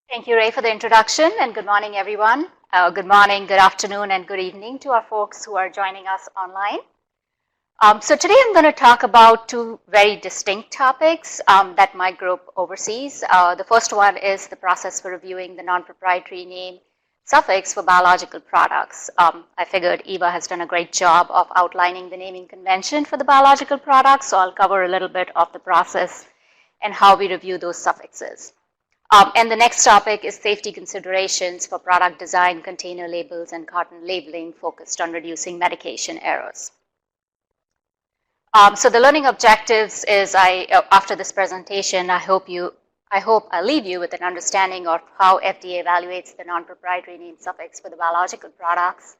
Thank you, Ray, for the introduction, and good morning, everyone. Good morning, good afternoon, and good evening to our folks who are joining us online. So today I'm going to talk about two very distinct topics that my group oversees. The first one is the process for reviewing the non-proprietary name suffix for biological products. I figured Eva has done a great job of outlining the naming convention for the biological products, so I'll cover a little bit of the process and how we review those suffixes. And the next topic is safety considerations for product design, container labels, and carton labeling focused on reducing medication errors. So the learning objectives is after this presentation, I hope I'll leave you with an understanding of how FDA evaluates the non-proprietary name suffix for the biological products,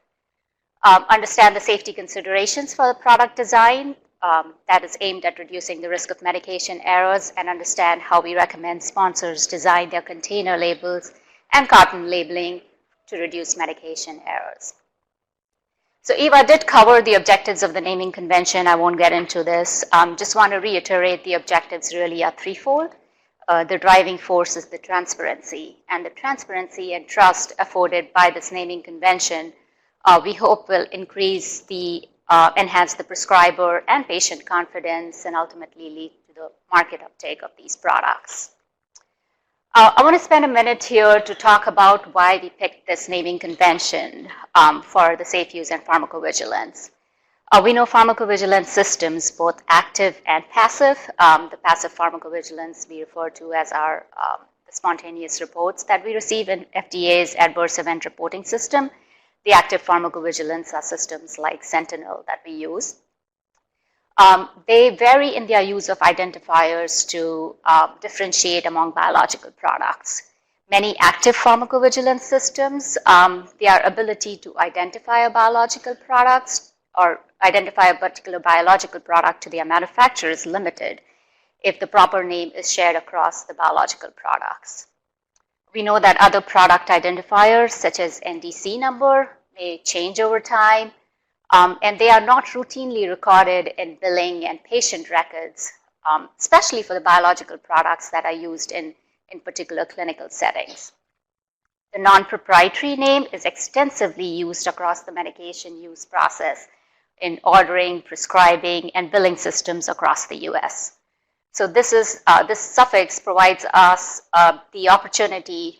understand the safety considerations for the product design, that is aimed at reducing the risk of medication errors, and understand how we recommend sponsors design their container labels and carton labeling to reduce medication errors. So Eva did cover the objectives of the naming convention. I won't get into this. Just want to reiterate the objectives really are threefold. The driving force is the transparency, and the transparency and trust afforded by this naming convention we hope will increase the enhance the prescriber and patient confidence and ultimately lead to the market uptake of these products. I want to spend a minute here to talk about why we picked this naming convention for the safe use and pharmacovigilance. We know pharmacovigilance systems, both active and passive. The passive pharmacovigilance we refer to as our the spontaneous reports that we receive in FDA's adverse event reporting system. The active pharmacovigilance are systems like Sentinel that we use. They vary in their use of identifiers to differentiate among biological products. Many active pharmacovigilance systems, their ability to identify a biological product or identify a particular biological product to their manufacturer is limited if the proper name is shared across the biological products. We know that other product identifiers, such as NDC number, may change over time, and they are not routinely recorded in billing and patient records, especially for the biological products that are used in particular clinical settings. The non-proprietary name is extensively used across the medication use process in ordering, prescribing, and billing systems across the US. So this suffix provides us the opportunity,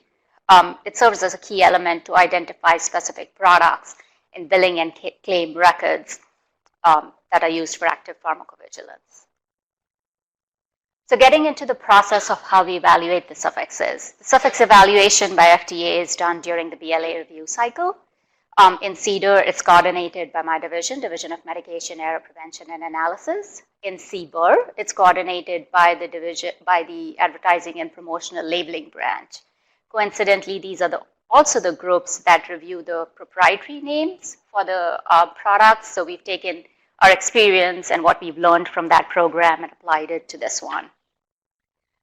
it serves as a key element to identify specific products in billing and claim records that are used for active pharmacovigilance. So getting into the process of how we evaluate the suffixes. The suffix evaluation by FDA is done during the BLA review cycle. In CDER, it's coordinated by my division of Medication Error Prevention and Analysis. In CBER, it's coordinated by the Advertising and Promotional Labeling branch. Coincidentally, these are also the groups that review the proprietary names for the products. So we've taken our experience and what we've learned from that program and applied it to this one.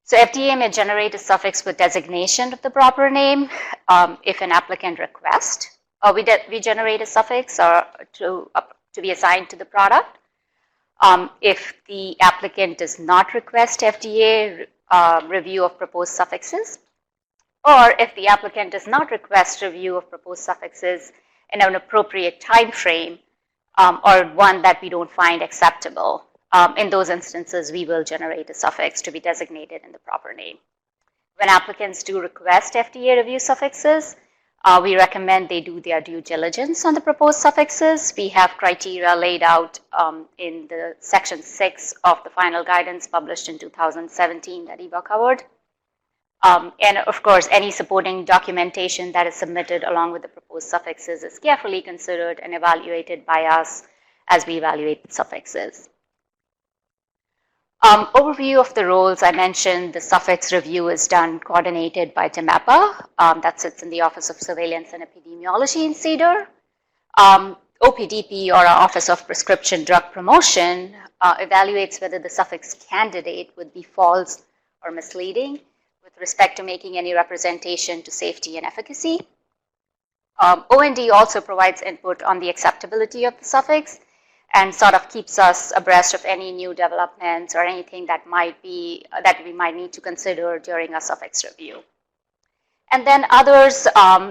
So FDA may generate a suffix with designation of the proper name if an applicant requests. We generate a suffix to be assigned to the product. If the applicant does not request FDA review of proposed suffixes, or if the applicant does not request review of proposed suffixes in an appropriate time frame or one that we don't find acceptable, in those instances, we will generate a suffix to be designated in the proper name. When applicants do request FDA review suffixes, we recommend they do their due diligence on the proposed suffixes. We have criteria laid out in the section 6 of the final guidance published in 2017 that Eva covered. And of course, any supporting documentation that is submitted along with the proposed suffixes is carefully considered and evaluated by us as we evaluate the suffixes. Overview of the roles I mentioned, the suffix review is done coordinated by TMEPA, that sits in the Office of Surveillance and Epidemiology in CDER. OPDP, or our Office of Prescription Drug Promotion, evaluates whether the suffix candidate would be false or misleading with respect to making any representation to safety and efficacy. O&D also provides input on the acceptability of the suffix and sort of keeps us abreast of any new developments or anything that we might need to consider during a suffix review. And then others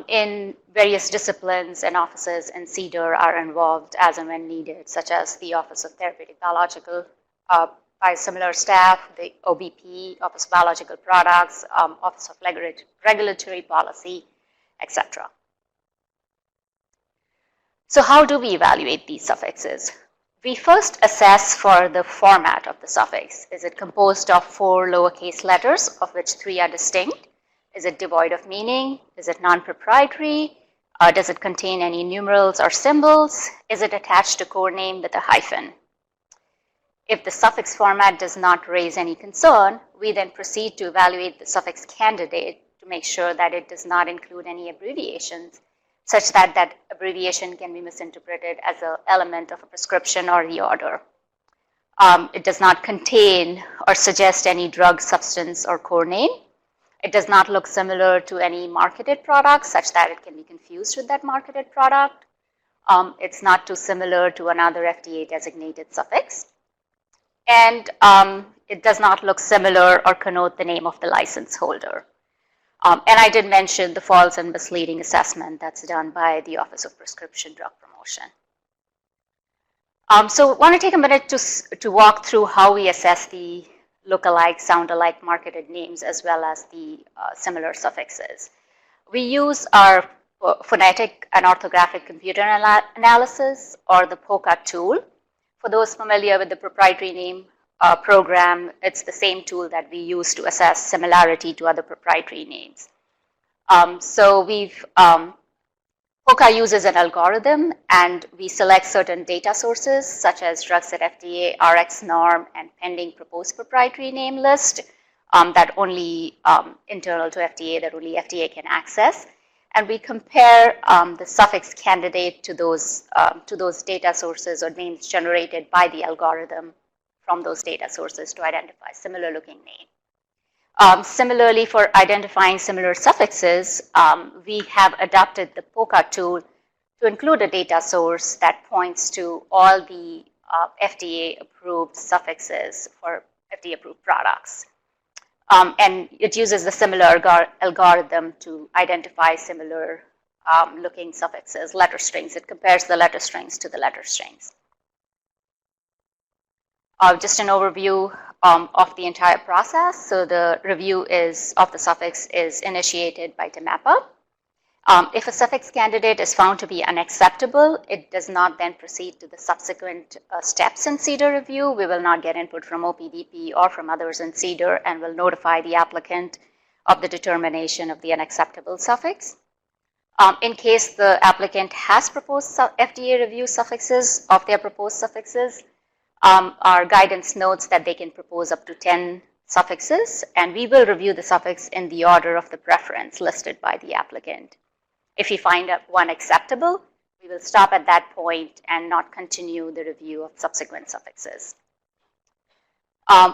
in various disciplines and offices in CDER are involved as and when needed, such as the Office of Therapeutic Biological Biosimilar Staff, the OBP, Office of Biological Products, Office of Regulatory Policy, etc. So how do we evaluate these suffixes? We first assess for the format of the suffix. Is it composed of 4 lowercase letters, of which 3 are distinct? Is it devoid of meaning? Is it non-proprietary? Does it contain any numerals or symbols? Is it attached to core name with a hyphen? If the suffix format does not raise any concern, we then proceed to evaluate the suffix candidate to make sure that it does not include any abbreviations, such that that abbreviation can be misinterpreted as an element of a prescription or the order. It does not contain or suggest any drug, substance, or core name. It does not look similar to any marketed product, such that it can be confused with that marketed product. It's not too similar to another FDA-designated suffix. And it does not look similar or connote the name of the license holder. And I did mention the false and misleading assessment that's done by the Office of Prescription Drug Promotion. So I want to take a minute to walk through how we assess the look-alike, sound-alike marketed names as well as the similar suffixes. We use our phonetic and orthographic computer analysis, or the POCA tool. For those familiar with the proprietary name program, it's the same tool that we use to assess similarity to other proprietary names. So POCA uses an algorithm, and we select certain data sources such as drugs at FDA, RX norm, and pending proposed proprietary name list that only internal to FDA, that only FDA can access. And we compare the suffix candidate to those data sources or names generated by the algorithm from those data sources to identify similar looking names. Similarly, for identifying similar suffixes, we have adapted the POCA tool to include a data source that points to all the FDA-approved suffixes for FDA-approved products. And it uses the similar algorithm to identify similar looking suffixes, letter strings. It compares the letter strings to the letter strings. Just an overview of the entire process. So the review of the suffix is initiated by DMAPA. If a suffix candidate is found to be unacceptable, it does not then proceed to the subsequent steps in CDER review. We will not get input from OPDP or from others in CDER, and will notify the applicant of the determination of the unacceptable suffix. In case the applicant has proposed FDA review suffixes of their proposed suffixes, our guidance notes that they can propose up to 10 suffixes, and we will review the suffix in the order of the preference listed by the applicant. If we find one acceptable, we will stop at that point and not continue the review of subsequent suffixes.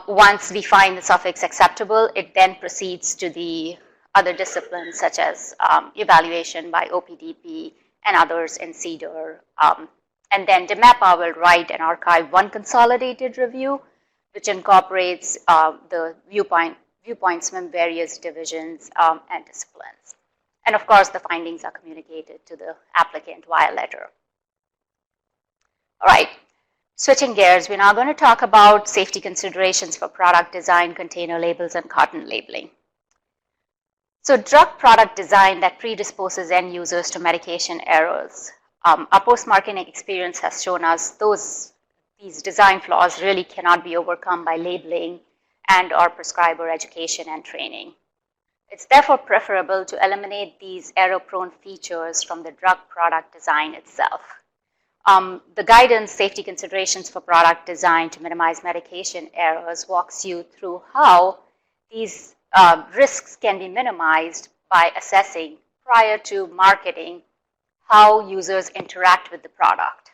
Once we find the suffix acceptable, it then proceeds to the other disciplines such as evaluation by OPDP and others in CDER. And then DMAPA will write and archive one consolidated review, which incorporates the viewpoints from various divisions and disciplines. And of course, the findings are communicated to the applicant via letter. All right, switching gears, we're now going to talk about safety considerations for product design, container labels, and carton labeling. So drug product design that predisposes end users to medication errors. Our post-marketing experience has shown us these design flaws really cannot be overcome by labeling and or prescriber education and training. It's therefore preferable to eliminate these error-prone features from the drug product design itself. The guidance safety considerations for product design to minimize medication errors walks you through how these risks can be minimized by assessing prior to marketing how users interact with the product.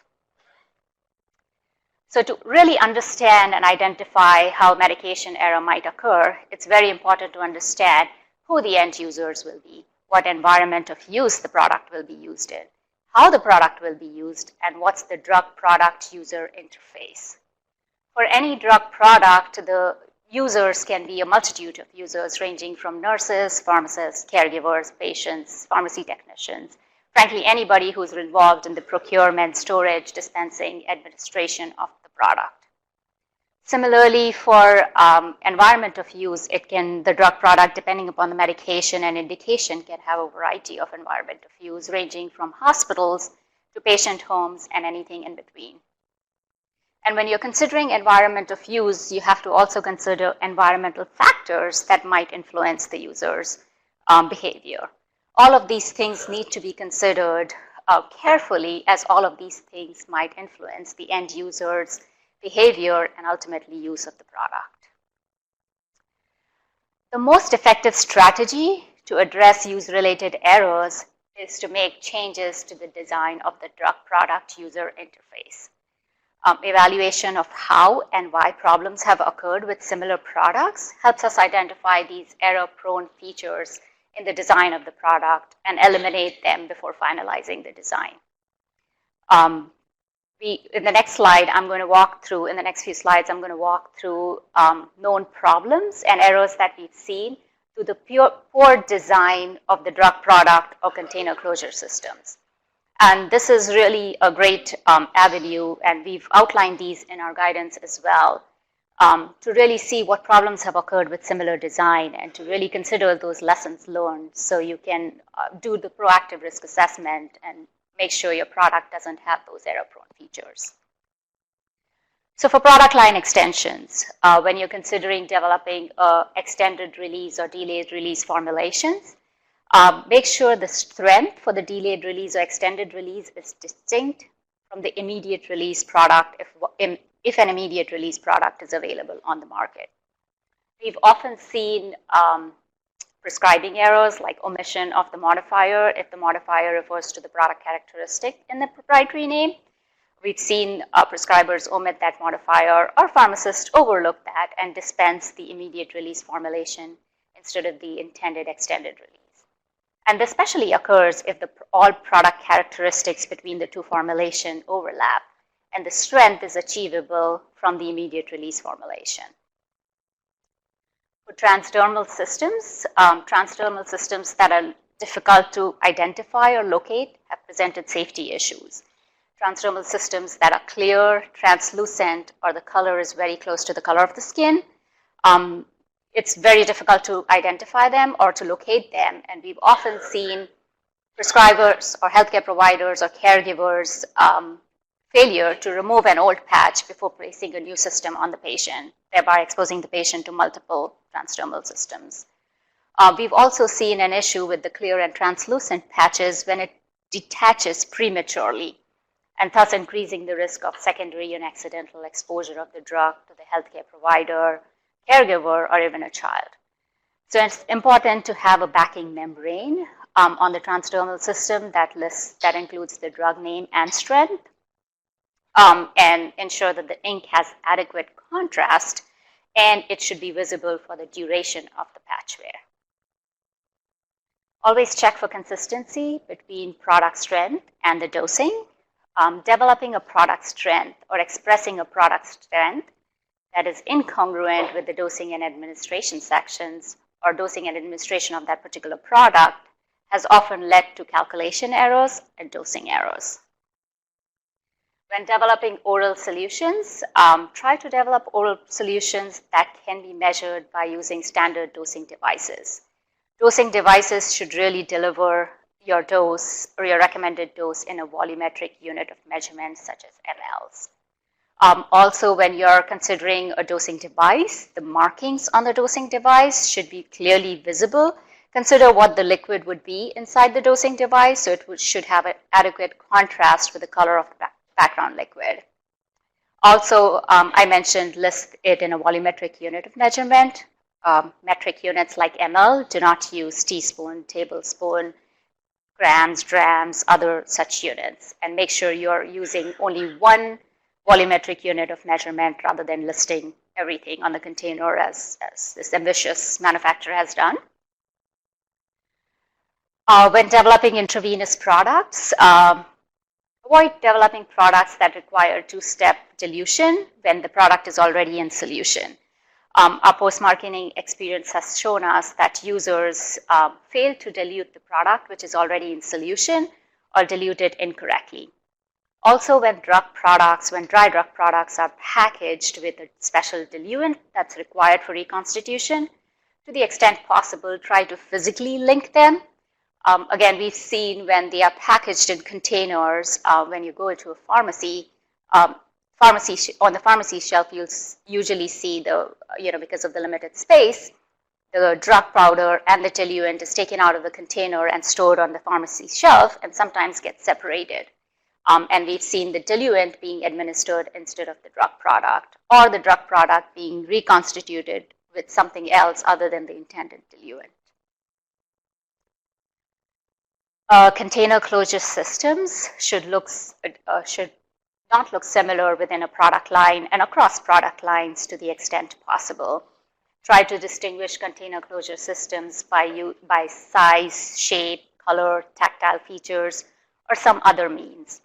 So to really understand and identify how medication error might occur, it's very important to understand who the end users will be, what environment of use the product will be used in, how the product will be used, and what's the drug product user interface. For any drug product, the users can be a multitude of users ranging from nurses, pharmacists, caregivers, patients, pharmacy technicians, frankly, anybody who's involved in the procurement, storage, dispensing, administration of the product. Similarly, for environment of use, the drug product, depending upon the medication and indication, can have a variety of environment of use, ranging from hospitals to patient homes and anything in between. And when you're considering environment of use, you have to also consider environmental factors that might influence the user's behavior. All of these things need to be considered carefully, as all of these things might influence the end user's behavior and ultimately use of the product. The most effective strategy to address use-related errors is to make changes to the design of the drug product user interface. Evaluation of how and why problems have occurred with similar products helps us identify these error-prone features in the design of the product and eliminate them before finalizing the design. In the next slide, I'm going to walk through, in the next few slides, I'm going to walk through known problems and errors that we've seen through the poor design of the drug product or container closure systems. And this is really a great avenue, and we've outlined these in our guidance as well, to really see what problems have occurred with similar design and to really consider those lessons learned so you can do the proactive risk assessment and make sure your product doesn't have those error-prone features. So for product line extensions, when you're considering developing extended release or delayed release formulations, make sure the strength for the delayed release or extended release is distinct from the immediate release product if an immediate release product is available on the market. We've often seen prescribing errors like omission of the modifier if the modifier refers to the product characteristic in the proprietary name. We've seen prescribers omit that modifier or pharmacists overlook that and dispense the immediate release formulation instead of the intended extended release. And this especially occurs if all product characteristics between the two formulations overlap and the strength is achievable from the immediate release formulation. For transdermal systems that are difficult to identify or locate have presented safety issues. Transdermal systems that are clear, translucent, or the color is very close to the color of the skin, it's very difficult to identify them or to locate them, and we've often seen prescribers or healthcare providers or caregivers failure to remove an old patch before placing a new system on the patient, thereby exposing the patient to multiple transdermal systems. We've also seen an issue with the clear and translucent patches when it detaches prematurely, and thus increasing the risk of secondary and accidental exposure of the drug to the healthcare provider, caregiver, or even a child. So it's important to have a backing membrane on the transdermal system that includes the drug name and strength, and ensure that the ink has adequate contrast, and it should be visible for the duration of the patch wear. Always check for consistency between product strength and the dosing. Developing a product strength or expressing a product strength that is incongruent with the dosing and administration sections or dosing and administration of that particular product has often led to calculation errors and dosing errors. When developing oral solutions, try to develop oral solutions that can be measured by using standard dosing devices. Dosing devices should really deliver your dose or your recommended dose in a volumetric unit of measurement such as mLs. Also, when you're considering a dosing device, the markings on the dosing device should be clearly visible. Consider what the liquid would be inside the dosing device, so it should have an adequate contrast with the color of the background liquid. Also, I mentioned list it in a volumetric unit of measurement. Metric units like ml do not use teaspoon, tablespoon, grams, drams, other such units, and make sure you're using only one volumetric unit of measurement rather than listing everything on the container as this ambitious manufacturer has done. When developing intravenous products, avoid developing products that require two-step dilution when the product is already in solution. Our post-marketing experience has shown us that users fail to dilute the product, which is already in solution, or dilute it incorrectly. Also, when dry drug products are packaged with a special diluent that's required for reconstitution, to the extent possible, try to physically link them. Again, we've seen when they are packaged in containers, when you go into a pharmacy, on the pharmacy shelf, you'll usually see because of the limited space, the drug powder and the diluent is taken out of the container and stored on the pharmacy shelf and sometimes gets separated. And we've seen the diluent being administered instead of the drug product, or the drug product being reconstituted with something else other than the intended diluent. Container closure systems should not look similar within a product line and across product lines to the extent possible. Try to distinguish container closure systems by size, shape, color, tactile features, or some other means.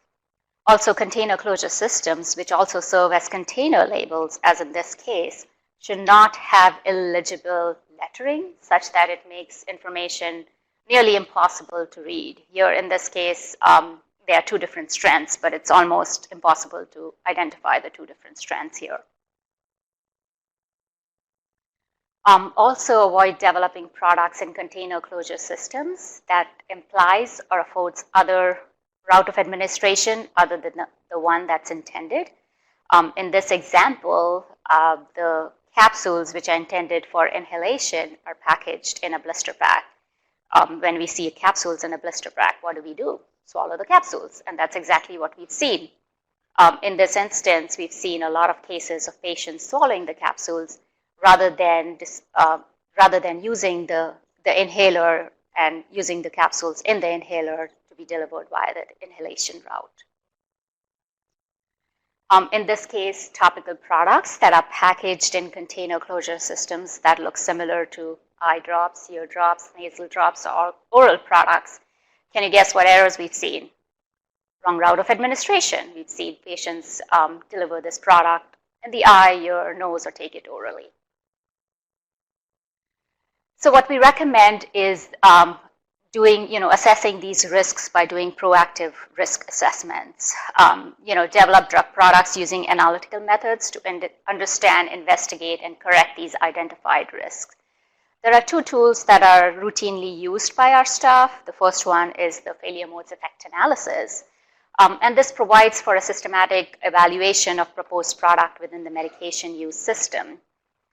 Also, container closure systems, which also serve as container labels, as in this case, should not have illegible lettering such that it makes information nearly impossible to read. Here, in this case, there are two different strands, but it's almost impossible to identify the two different strands here. Also, avoid developing products in container closure systems that implies or affords other route of administration other than the one that's intended. In this example, the capsules which are intended for inhalation are packaged in a blister pack. When we see capsules in a blister pack, what do? Swallow the capsules, and that's exactly what we've seen. In this instance, we've seen a lot of cases of patients swallowing the capsules rather than using the inhaler and using the capsules in the inhaler to be delivered via the inhalation route. In this case, topical products that are packaged in container closure systems that look similar to eye drops, ear drops, nasal drops, or oral products. Can you guess what errors we've seen? Wrong route of administration. We've seen patients deliver this product in the eye, ear, nose, or take it orally. So what we recommend is assessing these risks by doing proactive risk assessments. Develop drug products using analytical methods to understand, investigate, and correct these identified risks. There are two tools that are routinely used by our staff. The first one is the failure modes effect analysis. And this provides for a systematic evaluation of proposed product within the medication use system.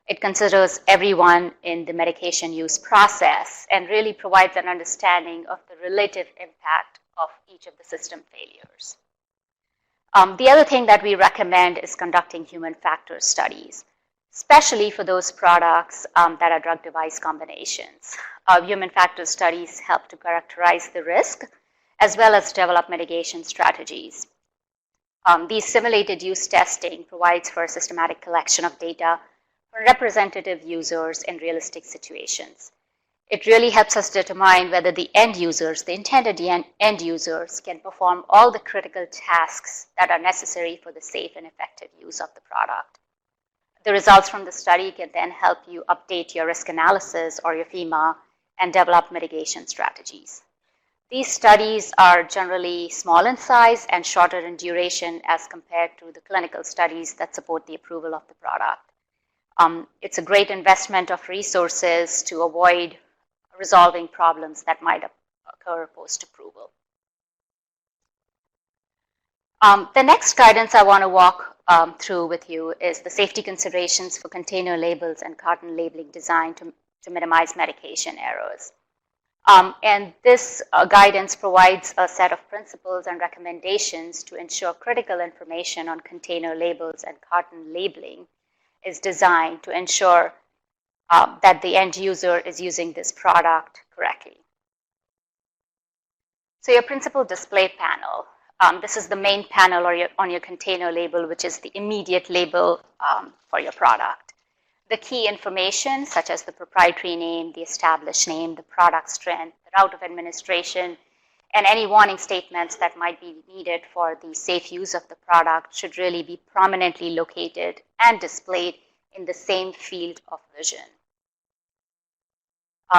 It considers everyone in the medication use process and really provides an understanding of the relative impact of each of the system failures. The other thing that we recommend is conducting human factors studies, especially for those products that are drug-device combinations. Human factors studies help to characterize the risk as well as develop mitigation strategies. These simulated use testing provides for a systematic collection of data for representative users in realistic situations. It really helps us determine whether the end users, the intended end users, can perform all the critical tasks that are necessary for the safe and effective use of the product. The results from the study can then help you update your risk analysis or your FEMA and develop mitigation strategies. These studies are generally small in size and shorter in duration as compared to the clinical studies that support the approval of the product. It's a great investment of resources to avoid resolving problems that might occur post-approval. The next guidance I want to walk through with you is the safety considerations for container labels and carton labeling design to minimize medication errors. And this guidance provides a set of principles and recommendations to ensure critical information on container labels and carton labeling is designed to ensure that the end user is using this product correctly. So your principal display panel, this is the main panel on your container label, which is the immediate label for your product. The key information, such as the proprietary name, the established name, the product strength, the route of administration, and any warning statements that might be needed for the safe use of the product should really be prominently located and displayed in the same field of vision.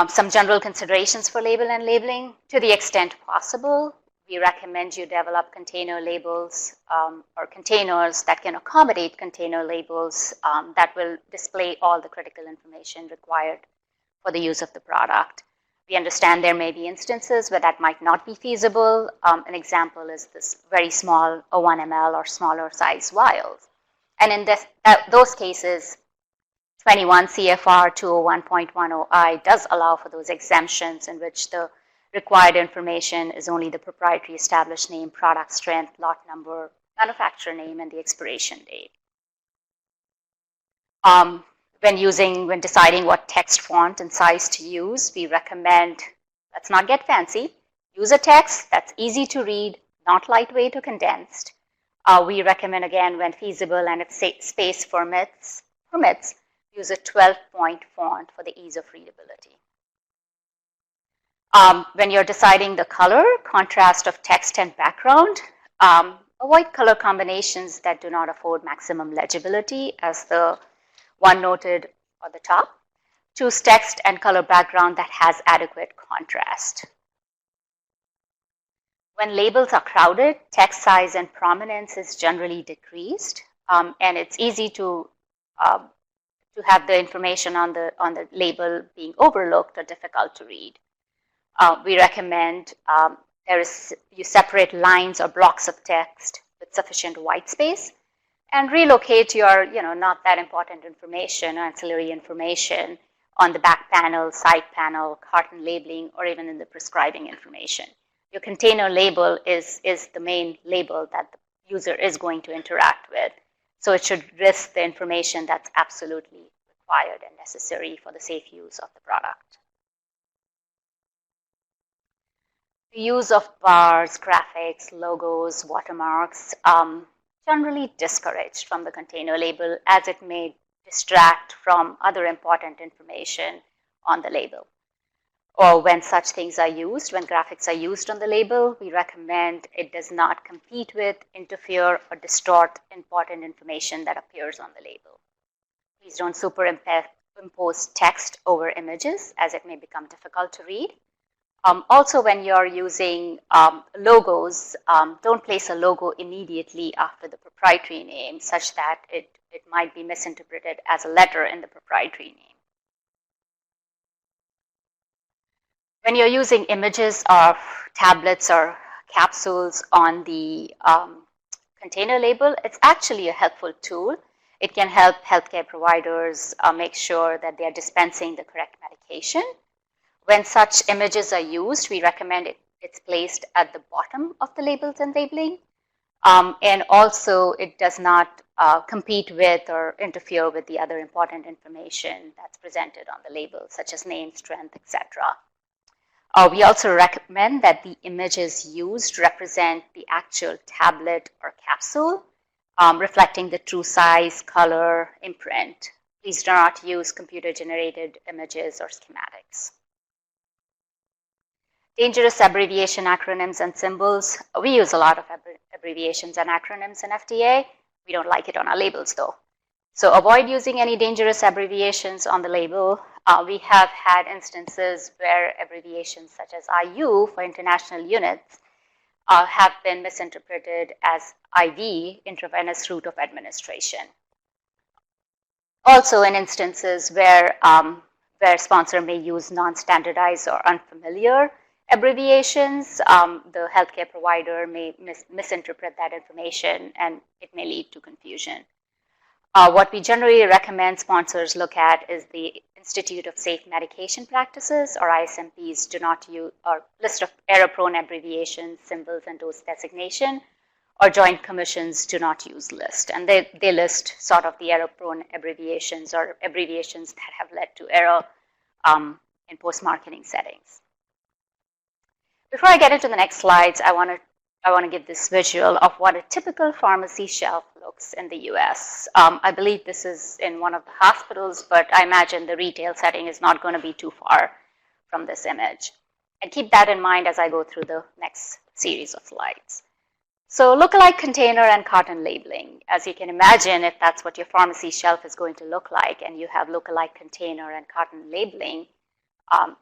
Some general considerations for label and labeling. To the extent possible, we recommend you develop container labels or containers that can accommodate container labels that will display all the critical information required for the use of the product. We understand there may be instances where that might not be feasible. An example is this very small 1 ml or smaller size vials. And in those cases, 21 CFR 201.10I does allow for those exemptions in which the required information is only the proprietary established name, product strength, lot number, manufacturer name, and the expiration date. When deciding what text font and size to use, we recommend, let's not get fancy, use a text that's easy to read, not lightweight or condensed. We recommend, again, when feasible and if space permits, use a 12-point font for the ease of readability. When you're deciding the color, contrast of text and background, avoid color combinations that do not afford maximum legibility, as the one noted on the top. Choose text and color background that has adequate contrast. When labels are crowded, text size and prominence is generally decreased, and it's easy to have the information on the label being overlooked or difficult to read. We recommend you separate lines or blocks of text with sufficient white space and relocate your not that important information or ancillary information on the back panel, side panel, carton labeling, or even in the prescribing information. Your container label is the main label that the user is going to interact with, so it should list the information that's absolutely required and necessary for the safe use of the product. The use of bars, graphics, logos, watermarks, generally discouraged from the container label, as it may distract from other important information on the label. Or when such things are used, when graphics are used on the label, we recommend it does not compete with, interfere, or distort important information that appears on the label. Please don't superimpose text over images, as it may become difficult to read. Also, when you're using logos, don't place a logo immediately after the proprietary name, such that it might be misinterpreted as a letter in the proprietary name. When you're using images of tablets or capsules on the container label, it's actually a helpful tool. It can help healthcare providers make sure that they are dispensing the correct medication. When such images are used, we recommend it's placed at the bottom of the labels and labeling. And also, it does not compete with or interfere with the other important information that's presented on the label, such as name, strength, etc. We also recommend that the images used represent the actual tablet or capsule, reflecting the true size, color, imprint. Please do not use computer-generated images or schematics. Dangerous abbreviation, acronyms, and symbols. We use a lot of abbreviations and acronyms in FDA. We don't like it on our labels, though. So avoid using any dangerous abbreviations on the label. We have had instances where abbreviations such as IU for international units have been misinterpreted as IV, intravenous route of administration. Also, in instances where sponsor may use non-standardized or unfamiliar abbreviations, the healthcare provider may misinterpret that information, and it may lead to confusion. What we generally recommend sponsors look at is the Institute of Safe Medication Practices, or ISMPs, do not use, or list of error-prone abbreviations, symbols, and dose designation, or Joint Commissions do not use list. And they list sort of the error-prone abbreviations or abbreviations that have led to error in post-marketing settings. Before I get into the next slides, I want to give this visual of what a typical pharmacy shelf looks in the US. I believe this is in one of the hospitals, but I imagine the retail setting is not going to be too far from this image. And keep that in mind as I go through the next series of slides. So lookalike container and carton labeling. As you can imagine, if that's what your pharmacy shelf is going to look like and you have lookalike container and carton labeling,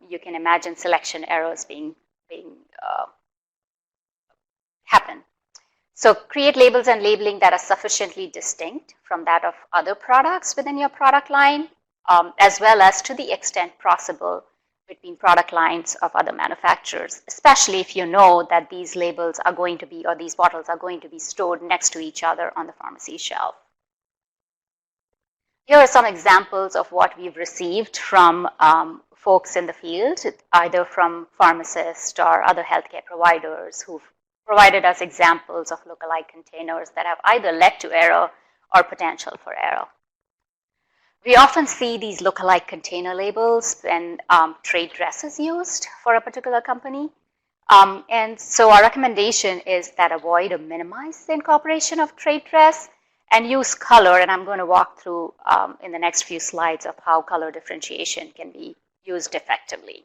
you can imagine selection errors being happen. So create labels and labeling that are sufficiently distinct from that of other products within your product line, as well as to the extent possible between product lines of other manufacturers, especially if you know that these labels are going to be, or these bottles are going to be stored next to each other on the pharmacy shelf. Here are some examples of what we've received from folks in the field, either from pharmacists or other healthcare providers who've provided us examples of lookalike containers that have either led to error or potential for error. We often see these lookalike container labels when trade dress is used for a particular company. And so our recommendation is that avoid or minimize the incorporation of trade dress and use color. And I'm going to walk through in the next few slides of how color differentiation can be used effectively.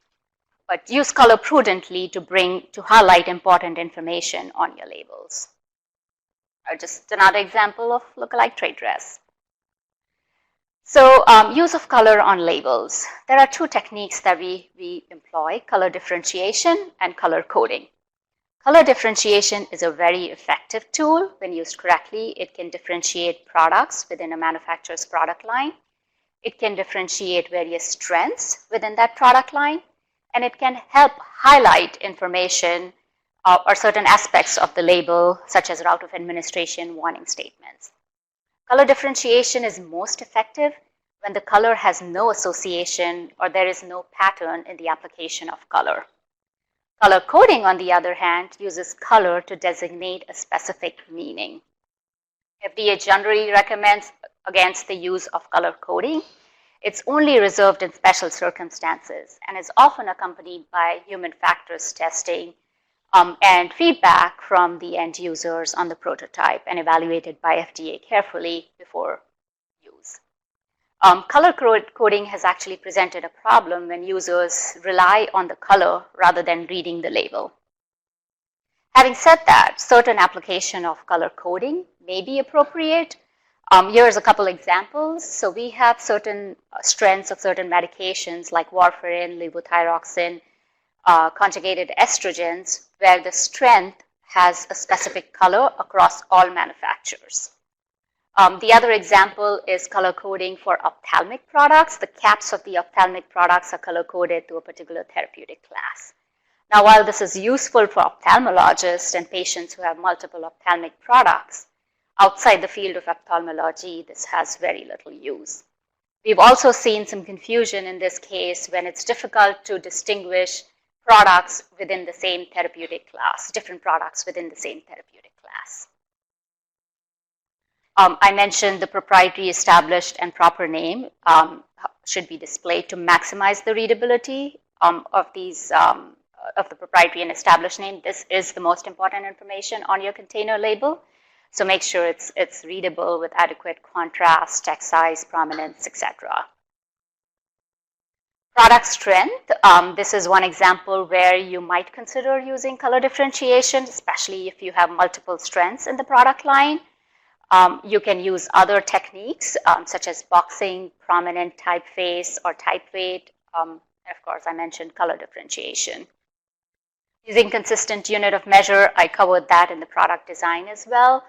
But use color prudently to highlight important information on your labels. Just another example of lookalike trade dress. So use of color on labels. There are two techniques that we employ, color differentiation and color coding. Color differentiation is a very effective tool. When used correctly, it can differentiate products within a manufacturer's product line. It can differentiate various strengths within that product line, and it can help highlight information or certain aspects of the label, such as route of administration warning statements. Color differentiation is most effective when the color has no association or there is no pattern in the application of color. Color coding, on the other hand, uses color to designate a specific meaning. FDA generally recommends against the use of color coding. It's only reserved in special circumstances and is often accompanied by human factors testing and feedback from the end users on the prototype and evaluated by FDA carefully before use. Color coding has actually presented a problem when users rely on the color rather than reading the label. Having said that, certain application of color coding may be appropriate. Here's a couple examples. So we have certain strengths of certain medications like warfarin, levothyroxine, conjugated estrogens, where the strength has a specific color across all manufacturers. The other example is color coding for ophthalmic products. The caps of the ophthalmic products are color coded to a particular therapeutic class. Now, while this is useful for ophthalmologists and patients who have multiple ophthalmic products, outside the field of ophthalmology, this has very little use. We've also seen some confusion in this case when it's difficult to distinguish products within the same therapeutic class, different products within the same therapeutic class. I mentioned the proprietary, established, and proper name should be displayed to maximize the readability of these of the proprietary and established name. This is the most important information on your container label. So make sure it's readable with adequate contrast, text size, prominence, etc. Product strength. This is one example where you might consider using color differentiation, especially if you have multiple strengths in the product line. You can use other techniques such as boxing, prominent typeface, or type weight. And of course, I mentioned color differentiation. Using consistent unit of measure, I covered that in the product design as well.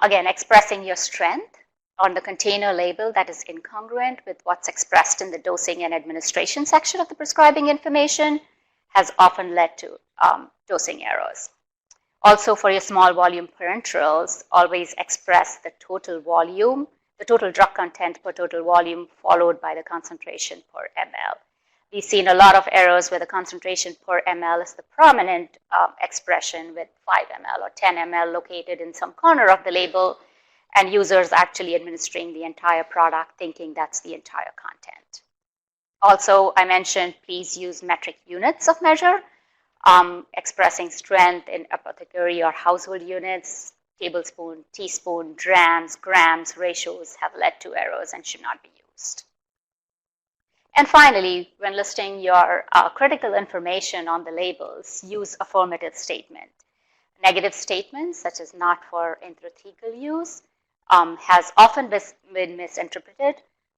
Again, expressing your strength on the container label that is incongruent with what's expressed in the dosing and administration section of the prescribing information has often led to dosing errors. Also, for your small volume parenterals, always express the total volume, the total drug content per total volume, followed by the concentration per ml. We've seen a lot of errors where the concentration per ml is the prominent expression with 5 ml or 10 ml located in some corner of the label, and users actually administering the entire product thinking that's the entire content. Also, I mentioned please use metric units of measure, expressing strength in apothecary or household units. Tablespoon, teaspoon, drams, grams, ratios have led to errors and should not be used. And finally, when listing your critical information on the labels, use affirmative statement. negative statements, such as not for intrathecal use, has often been misinterpreted,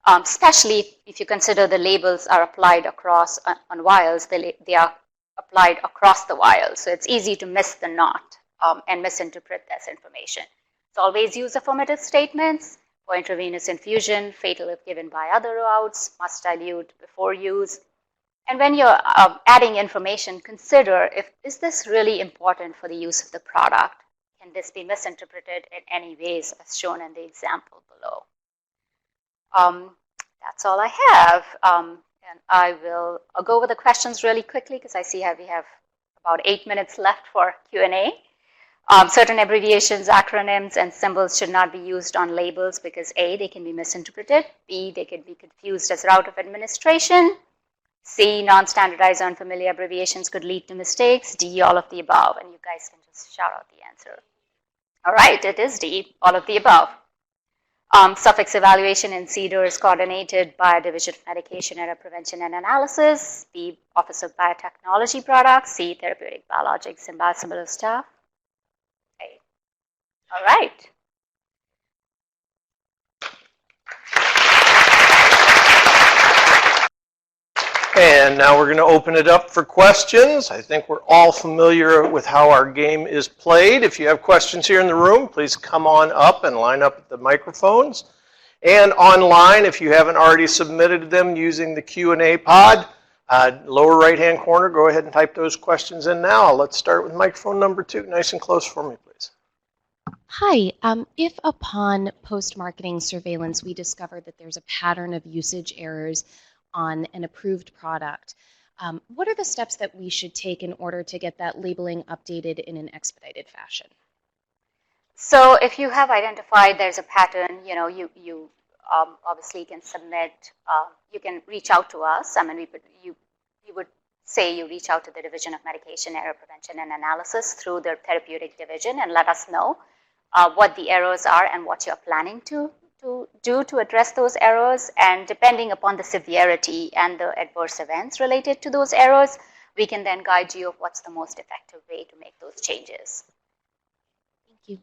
especially if you consider the labels are applied across on vials, they are applied across the vial. So it's easy to miss the not and misinterpret this information. So always use affirmative statements for intravenous infusion, fatal if given by other routes, must dilute before use. And when you're adding information, consider is this really important for the use of the product? Can this be misinterpreted in any ways as shown in the example below? That's all I have. And I'll go over the questions really quickly because I see we have about 8 minutes left for Q&A. Certain abbreviations, acronyms, and symbols should not be used on labels because A, they can be misinterpreted, B, they can be confused as route of administration, C, non-standardized or unfamiliar abbreviations could lead to mistakes, D, all of the above, and you guys can just shout out the answer. All right, it is D, all of the above. Suffix evaluation in CDER is coordinated by Division of Medication Error Prevention and Analysis, B, Office of Biotechnology Products, C, Therapeutic Biologics and Biosimilar Staff. Okay. All right. And now we're going to open it up for questions. I think we're all familiar with how our game is played. If you have questions here in the room, please come on up and line up at the microphones. And online, if you haven't already submitted them using the Q&A pod, lower right-hand corner, go ahead and type those questions in now. Let's start with microphone number 2. Nice and close for me, please. Hi. If upon post-marketing surveillance we discover that there's a pattern of usage errors on an approved product, what are the steps that we should take in order to get that labeling updated in an expedited fashion? So if you have identified there's a pattern, you obviously can submit, you can reach out to us. I mean, you would say you reach out to the Division of Medication Error Prevention and Analysis through the therapeutic division and let us know what the errors are and what you're planning to do to address those errors, and depending upon the severity and the adverse events related to those errors, we can then guide you of what's the most effective way to make those changes. Thank you.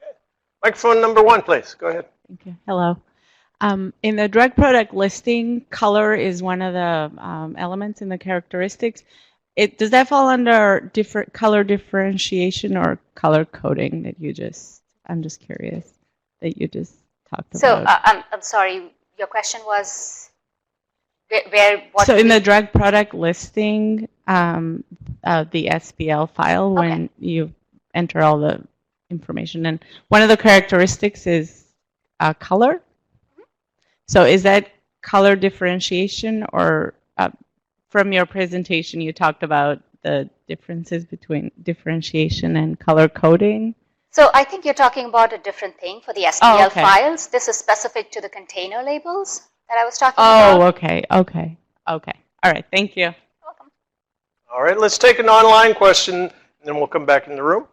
Okay. Microphone number 1, please. Go ahead. Thank you. Hello. In the drug product listing, color is one of the elements in the characteristics. Does that fall under different color differentiation or color coding that I'm just curious, that you just talked about? So I'm sorry, your question was what? So in the drug product listing, the SBL file, when you enter all the information, and one of the characteristics is color. Mm-hmm. So is that color differentiation, or from your presentation you talked about the differences between differentiation and color coding? So I think you're talking about a different thing for the SBL files. This is specific to the container labels that I was talking about. Oh, okay. All right, thank you. Welcome. All right, let's take an online question, and then we'll come back in the room.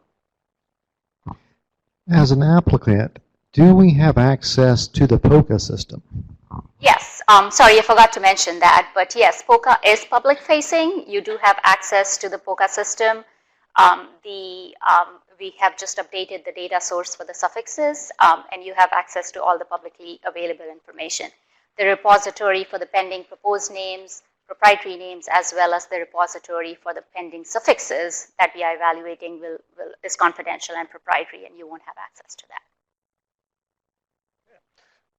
As an applicant, do we have access to the POCA system? Yes. Sorry, I forgot to mention that. But yes, POCA is public-facing. You do have access to the POCA system. We have just updated the data source for the suffixes, and you have access to all the publicly available information. The repository for the pending proposed names, proprietary names, as well as the repository for the pending suffixes that we are evaluating is confidential and proprietary, and you won't have access to that.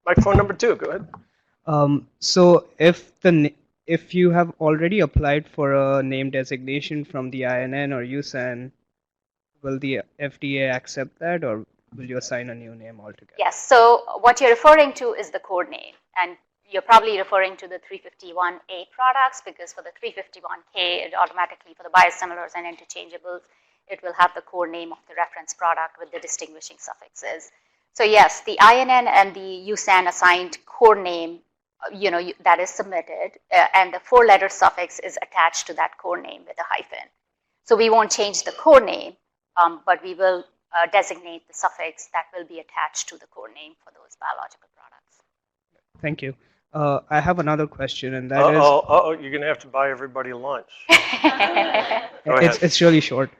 Microphone number 2, go ahead. So if you have already applied for a name designation from the INN or USAN, will the FDA accept that, or will you assign a new name altogether? Yes, so what you're referring to is the code name, and you're probably referring to the 351A products, because for the 351K, it automatically, for the biosimilars and interchangeables, it will have the code name of the reference product with the distinguishing suffixes. So yes, the INN and the USAN assigned code name, that is submitted, and the 4-letter suffix is attached to that code name with a hyphen. So we won't change the code name, but we will designate the suffix that will be attached to the code name for those biological products. Thank you. I have another question, and that is... You're going to have to buy everybody lunch. Go ahead. It's really short.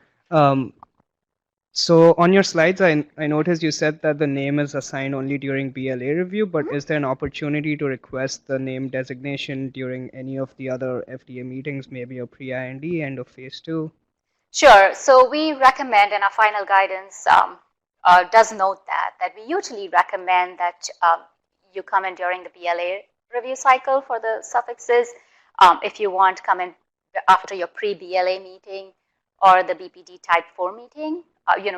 So on your slides, I noticed you said that the name is assigned only during BLA review, but is there an opportunity to request the name designation during any of the other FDA meetings, maybe a pre-IND, end of phase 2? Sure. So we recommend, and our final guidance does note that we usually recommend that you come in during the BLA review cycle for the suffixes. If you want, come in after your pre-BLA meeting or the BPD type 4 meeting.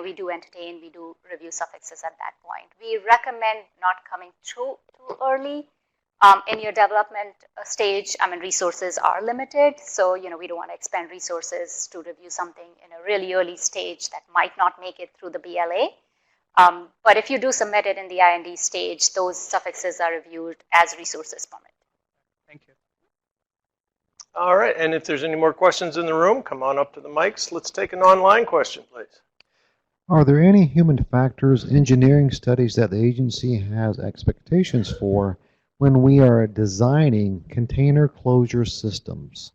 We do entertain, we do review suffixes at that point. We recommend not coming too early in your development stage. I mean, resources are limited, so we don't want to expend resources to review something in a really early stage that might not make it through the BLA. But if you do submit it in the IND stage, those suffixes are reviewed as resources permit. Thank you. All right, and if there's any more questions in the room, come on up to the mics. Let's take an online question, please. Are there any human factors engineering studies that the agency has expectations for when we are designing container closure systems?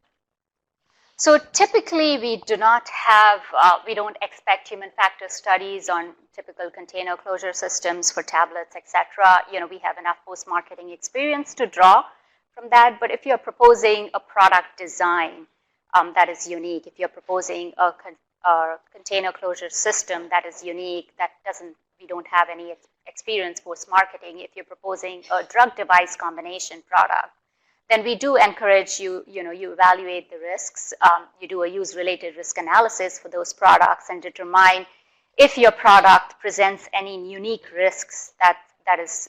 So typically we do not have, we don't expect human factor studies on typical container closure systems for tablets, etc. We have enough post-marketing experience to draw from that. But if you're proposing a product design that is unique, if you're proposing a container closure system that is unique, we don't have any experience post-marketing, if you're proposing a drug-device combination product, then we do encourage you evaluate the risks, you do a use-related risk analysis for those products and determine if your product presents any unique risks that is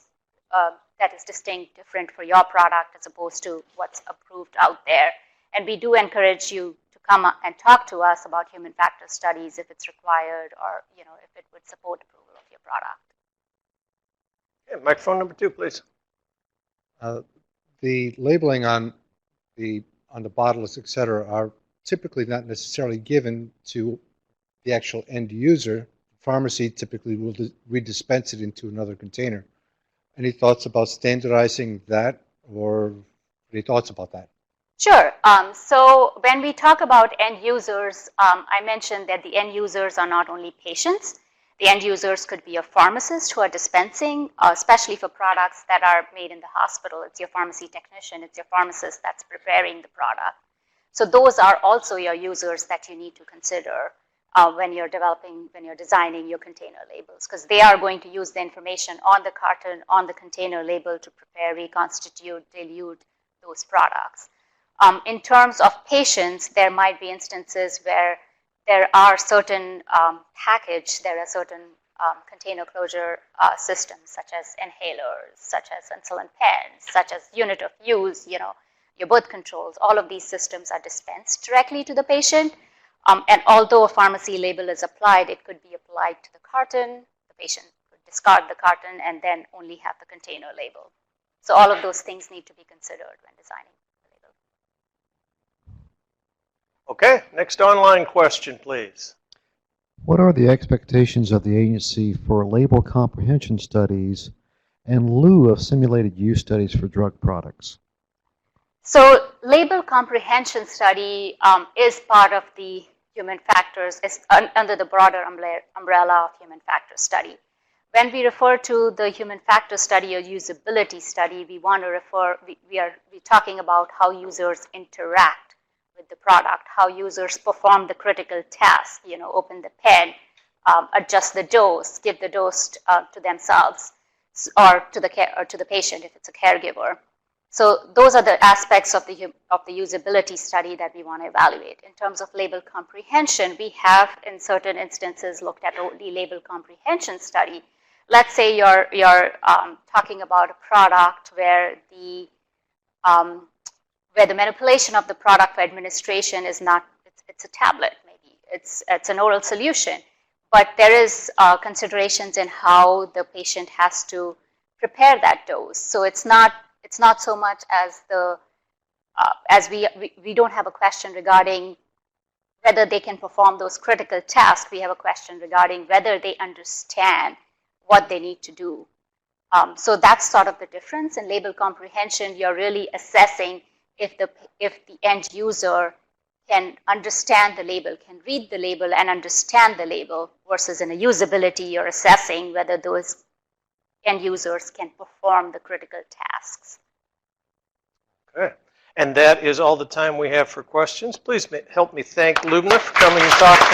distinct, different for your product as opposed to what's approved out there. And we do encourage you to come and talk to us about human factor studies if it's required or if it would support approval of your product. Okay, microphone number 2, please. The labeling on the bottles, et cetera, are typically not necessarily given to the actual end user. Pharmacy typically will redispense it into another container. Any thoughts about standardizing that, or any thoughts about that? Sure. So when we talk about end users, I mentioned that the end users are not only patients. The end users could be a pharmacist who are dispensing, especially for products that are made in the hospital. It's your pharmacy technician, it's your pharmacist that's preparing the product. So those are also your users that you need to consider when you're designing your container labels, because they are going to use the information on the carton, on the container label to prepare, reconstitute, dilute those products. In terms of patients, there might be instances where there are certain container closure systems, such as inhalers, such as insulin pens, such as unit of use, your birth controls. All of these systems are dispensed directly to the patient. And although a pharmacy label is applied, it could be applied to the carton. The patient could discard the carton and then only have the container label. So all of those things need to be considered when designing the label. Okay, next online question, please. What are the expectations of the agency for label comprehension studies in lieu of simulated use studies for drug products? So label comprehension study is part of the human factors, is under the broader umbrella of human factors study. When we refer to the human factors study or usability study, we want to we're talking about how users interact with the product, how users perform the critical task, open the pen, adjust the dose, give the dose to themselves or to the patient if it's a caregiver. So those are the aspects of the usability study that we want to evaluate. In terms of label comprehension, we have in certain instances looked at the label comprehension study. Let's say you're talking about a product where the manipulation of the product for administration is not, it's a tablet maybe, it's an oral solution, but there is considerations in how the patient has to prepare that dose. So it's not so much as we don't have a question regarding whether they can perform those critical tasks. We have a question regarding whether they understand what they need to do. So that's sort of the difference. In label comprehension, you're really assessing if the end user can understand the label, can read the label and understand the label, versus in a usability, you're assessing whether those end users can perform the critical tasks. Okay. And that is all the time we have for questions. Please help me thank Lubna for coming and talking.